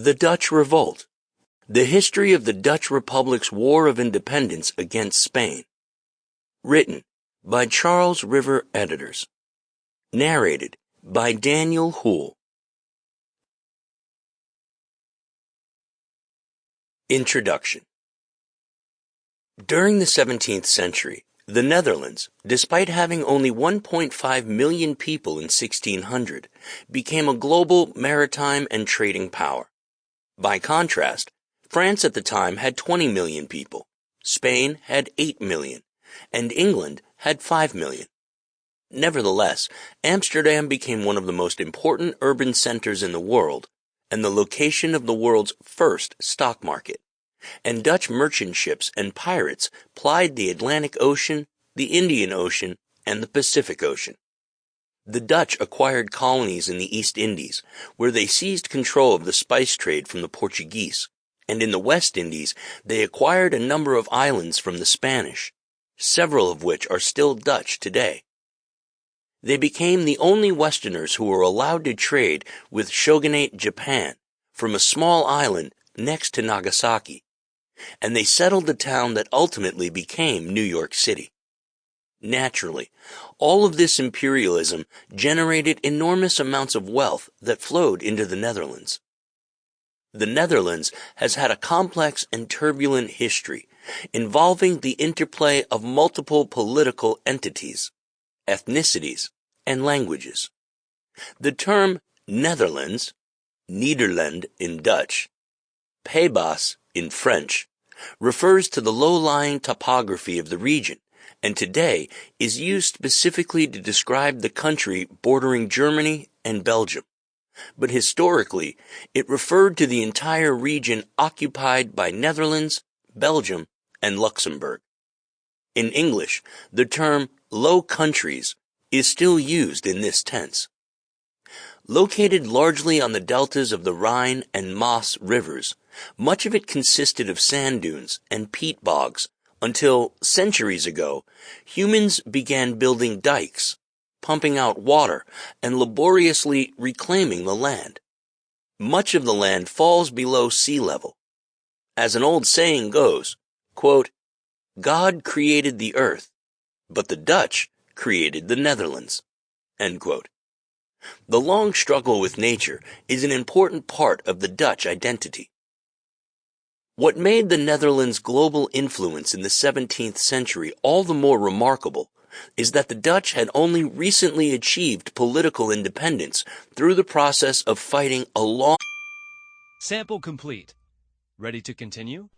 The Dutch Revolt. The History of the Dutch Republic's War of Independence against Spain. Written by Charles River Editors. Narrated by Daniel Houle. Introduction. During the 17th century, the Netherlands, despite having only 1.5 million people in 1600, became a global maritime and trading power. By contrast, France at the time had 20 million people, Spain had 8 million, and England had 5 million. Nevertheless, Amsterdam became one of the most important urban centers in the world and the location of the world's first stock market, and Dutch merchant ships and pirates plied the Atlantic Ocean, the Indian Ocean, and the Pacific Ocean. The Dutch acquired colonies in the East Indies, where they seized control of the spice trade from the Portuguese, and in the West Indies they acquired a number of islands from the Spanish, several of which are still Dutch today. They became the only Westerners who were allowed to trade with Shogunate Japan from a small island next to Nagasaki, and they settled the town that ultimately became New York City. Naturally, all of this imperialism generated enormous amounts of wealth that flowed into the Netherlands. The Netherlands has had a complex and turbulent history involving the interplay of multiple political entities, ethnicities, and languages. The term Netherlands, Nederland in Dutch, Pay-Bas in French, refers to the low-lying topography of the region, and today is used specifically to describe the country bordering Germany and Belgium. But historically, it referred to the entire region occupied by Netherlands, Belgium, and Luxembourg. In English, the term Low Countries is still used in this tense. Located largely on the deltas of the Rhine and Maas rivers, much of it consisted of sand dunes and peat bogs until, centuries ago, humans began building dikes, pumping out water, and laboriously reclaiming the land. Much of the land falls below sea level. As an old saying goes, quote, God created the earth, but the Dutch created the Netherlands. End quote. The long struggle with nature is an important part of the Dutch identity. What made the Netherlands' global influence in the 17th century all the more remarkable is that the Dutch had only recently achieved political independence through the process of fighting a long... Sample complete. Ready to continue?